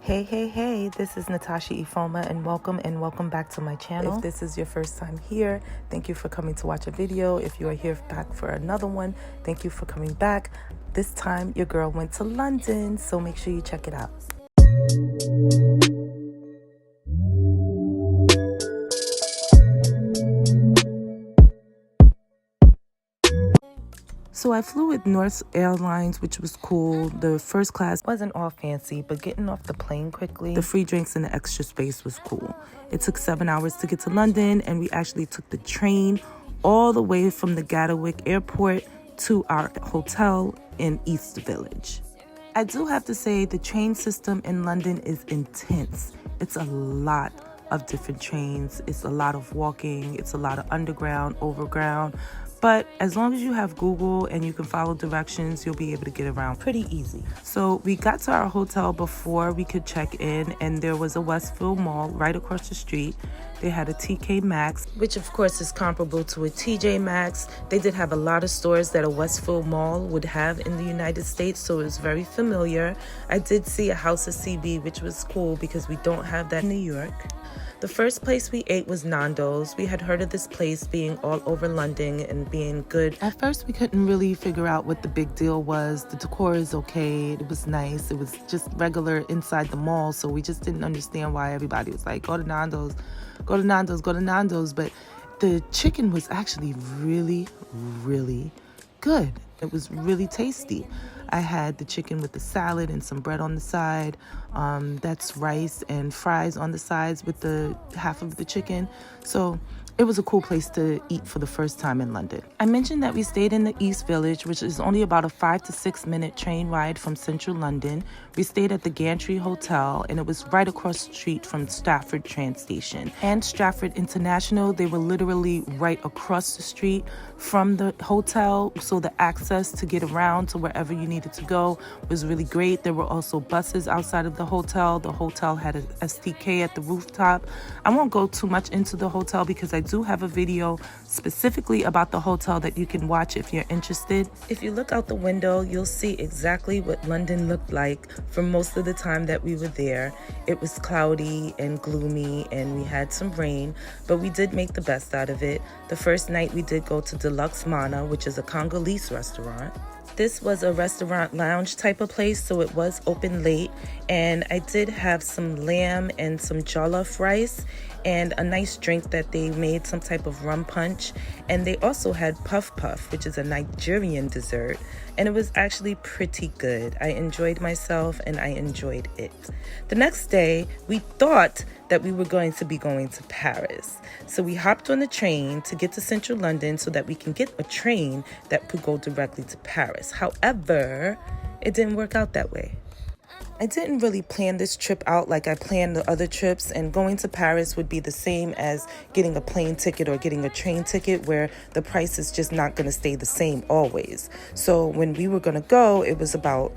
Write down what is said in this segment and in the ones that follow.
Hey, this is Natasha Ifoma and welcome back to my channel. If this is your first time here, thank you for coming to watch a video. If you are here back for another one, thank you for coming back. This time your girl went to London, so make sure you check it out. So I flew with North Airlines, which was cool. The first class wasn't all fancy, but getting off the plane quickly, the free drinks and the extra space was cool. It took 7 hours to get to London, and we actually took the train all the way from the Gatwick airport to our hotel in East Village. I do have to say the train system in London is intense. It's a lot of different trains. It's a lot of walking. It's a lot of underground, overground. But as long as you have Google and you can follow directions, you'll be able to get around pretty easy. So we got to our hotel before we could check in, and there was a Westfield Mall right across the street. They had a TK Maxx, which of course is comparable to a TJ Maxx. They did have a lot of stores that a Westfield Mall would have in the United States, so it was very familiar. I did see a House of CB, which was cool because we don't have that in New York. The first place we ate was Nando's. We had heard of this place being all over London and being good. At first, we couldn't really figure out what the big deal was. The decor is okay. It was nice. It was just regular inside the mall, so we just didn't understand why everybody was like, go to Nando's, go to Nando's, go to Nando's. But the chicken was actually really, really good. It was really tasty. I had the chicken with the salad and some bread on the side. That's rice and fries on the sides with the half of the chicken. So it was a cool place to eat for the first time in London. I mentioned that we stayed in the East Village, which is only about a 5 to 6 minute train ride from central London. We stayed at the Gantry Hotel, and it was right across the street from Stratford train station and Stratford International. They were literally right across the street from the hotel, so the access to get around to wherever you needed to go was really great. There were also buses outside of the hotel. The hotel had an STK at the rooftop. I won't go too much into the hotel because I do have a video specifically about the hotel that you can watch if you're interested. If you look out the window, you'll see exactly what London looked like for most of the time that we were there. It was cloudy and gloomy, and we had some rain, but we did make the best out of it. The first night we did go to Deluxe Mana, which is a Congolese restaurant. This was a restaurant lounge type of place, so it was open late, and I did have some lamb and some jollof rice and a nice drink that they made, some type of rum punch. And they also had puff puff, which is a Nigerian dessert, and it was actually pretty good. I enjoyed myself and I enjoyed it. The next day, we thought that we were going to Paris. So we hopped on the train to get to central London so that we can get a train that could go directly to Paris. However, it didn't work out that way. I didn't really plan this trip out like I planned the other trips, and going to Paris would be the same as getting a plane ticket or getting a train ticket, where the price is just not going to stay the same always. So when we were going to go, it was about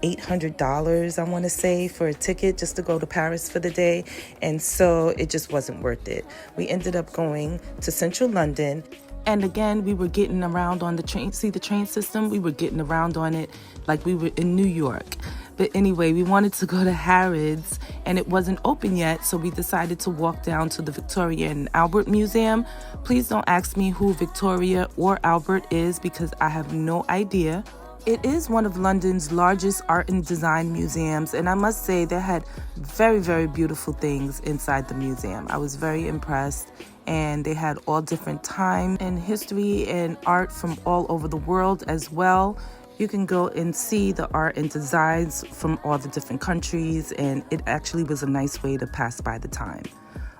$800, I want to say, for a ticket just to go to Paris for the day, and so it just wasn't worth it. We ended up going to central London, and again, we were getting around on the train. See the train system? We were getting around on it like we were in New York. But anyway, we wanted to go to Harrods, and it wasn't open yet, so we decided to walk down to the Victoria and Albert Museum. Please don't ask me who Victoria or Albert is, because I have no idea. It is one of London's largest art and design museums, and I must say they had very, very beautiful things inside the museum. I was very impressed, and they had all different time and history and art from all over the world as well. You can go and see the art and designs from all the different countries, and it actually was a nice way to pass by the time.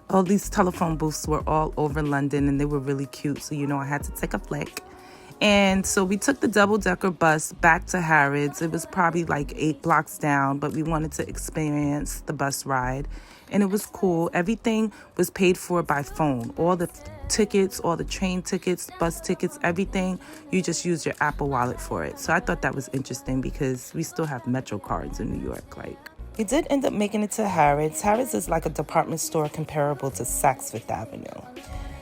All these telephone booths were all over London, and they were really cute, so I had to take a flick. And so we took the double-decker bus back to Harrods. It was probably like 8 blocks down, but we wanted to experience the bus ride, and it was cool. Everything was paid for by phone. All the tickets, all the train tickets, bus tickets, everything, you just use your Apple Wallet for it. So I thought that was interesting because we still have Metro cards in New York. We did end up making it to Harrods. Harrods is like a department store comparable to Saks Fifth Avenue.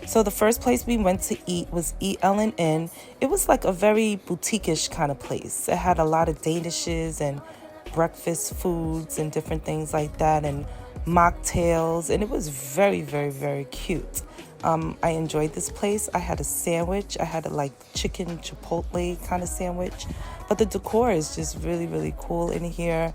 So the first place we went to eat was E.L.N. It was like a very boutique-ish kind of place. It had a lot of Danishes and breakfast foods and different things like that, and mocktails, and it was very, very, very cute. I enjoyed this place. I had a sandwich. I had a like chicken chipotle kind of sandwich, but the decor is just really, really cool in here.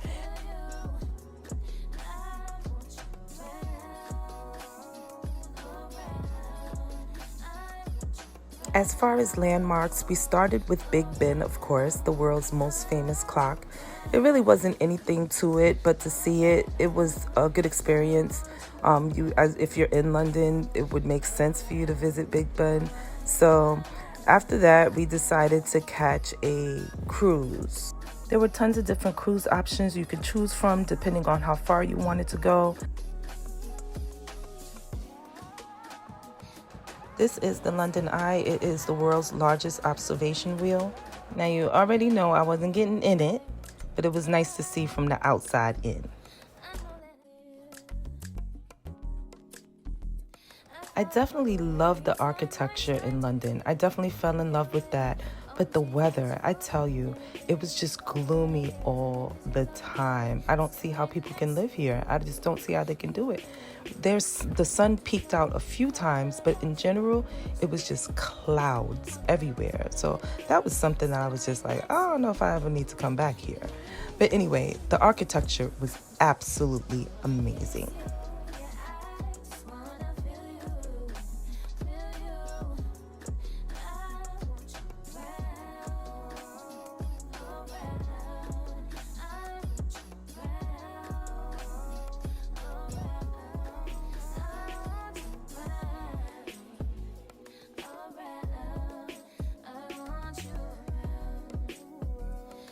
As far as landmarks, we started with Big Ben, of course, the world's most famous clock. It really wasn't anything to it, but to see it, it was a good experience. If you're in London, it would make sense for you to visit Big Ben. So after that, we decided to catch a cruise. There were tons of different cruise options you could choose from depending on how far you wanted to go. This is the London Eye. It is the world's largest observation wheel. Now you already know I wasn't getting in it, but it was nice to see from the outside in. I definitely love the architecture in London. I definitely fell in love with that. But the weather, I tell you, it was just gloomy all the time. I don't see how people can live here. I just don't see how they can do it. The sun peeked out a few times, but in general, it was just clouds everywhere. So that was something that I was just like, I don't know if I ever need to come back here. But anyway, the architecture was absolutely amazing.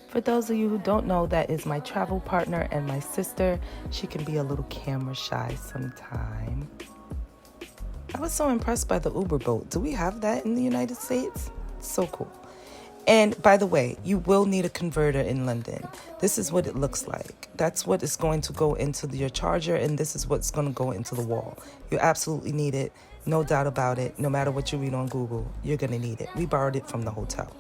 For those of you who don't know, that is my travel partner and my sister. She can be a little camera shy sometime. I was so impressed by the Uber boat. Do we have that in the United States? So cool. And by the way, you will need a converter in London. This is what it looks like. That's what is going to go into your charger, and this is what's going to go into the wall. You absolutely need it. No doubt about it. No matter what you read on Google, you're going to need it. We borrowed it from the hotel.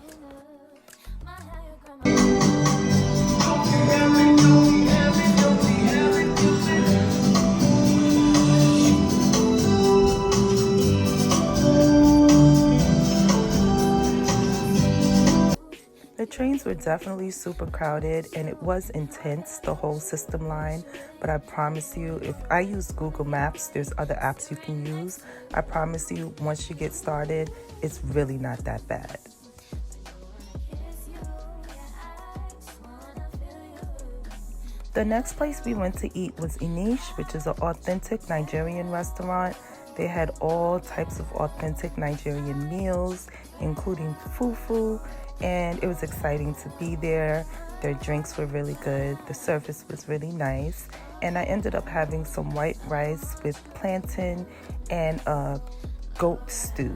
The trains were definitely super crowded, and it was intense, the whole system line. But I promise you, if I use Google Maps, there's other apps you can use. I promise you, once you get started, it's really not that bad. The next place we went to eat was Inish, which is an authentic Nigerian restaurant. They had all types of authentic Nigerian meals, including fufu, and it was exciting to be there. Their drinks were really good. The service was really nice. And I ended up having some white rice with plantain and a goat stew,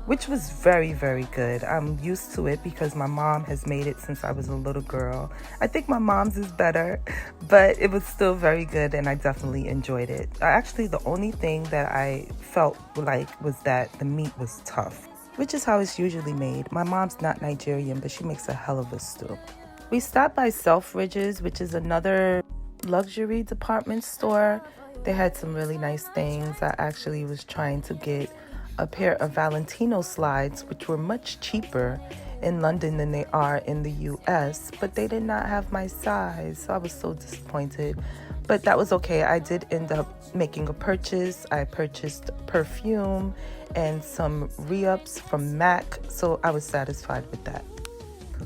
which was very, very good. I'm used to it because my mom has made it since I was a little girl. I think my mom's is better, but it was still very good, and I definitely enjoyed it. Actually, the only thing that I felt like was that the meat was tough, which is how it's usually made. My mom's not Nigerian, but she makes a hell of a stew. We stopped by Selfridges, which is another luxury department store. They had some really nice things. I actually was trying to get a pair of Valentino slides, which were much cheaper in London than they are in the US, but they did not have my size, so I was so disappointed. But that was okay. I did end up making a purchase. I purchased perfume and some re-ups from MAC, so I was satisfied with that.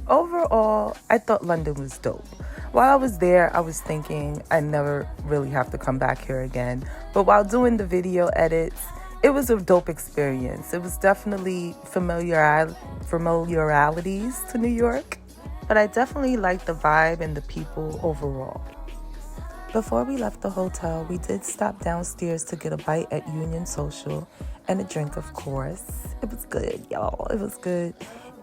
Overall, I thought London was dope. While I was there, I was thinking I never really have to come back here again. But while doing the video edits, it was a dope experience. It was definitely familiarities to New York, but I definitely liked the vibe and the people overall. Before we left the hotel, we did stop downstairs to get a bite at Union Social and a drink, of course. It was good, y'all. It was good.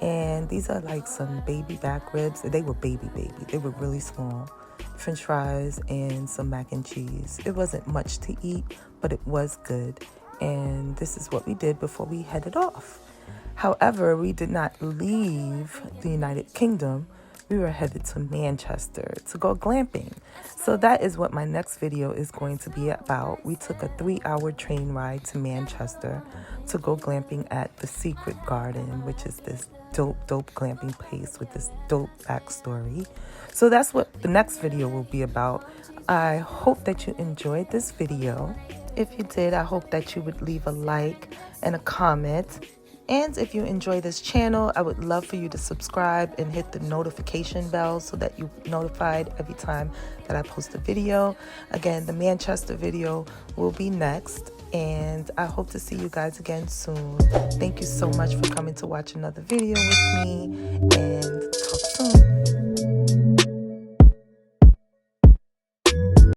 And these are like some baby back ribs. They were baby. They were really small. French fries and some mac and cheese. It wasn't much to eat, but it was good. And this is what we did before we headed off. However, we did not leave the United Kingdom. We stayed we were headed to Manchester to go glamping. So that is what my next video is going to be about. We took a 3-hour train ride to Manchester to go glamping at the Secret Garden, which is this dope glamping place with this dope backstory. So that's what the next video will be about. I hope that you enjoyed this video. If you did, I hope that you would leave a like and a comment. And if you enjoy this channel, I would love for you to subscribe and hit the notification bell so that you're notified every time that I post a video. Again, the Manchester video will be next, and I hope to see you guys again soon. Thank you so much for coming to watch another video with me, and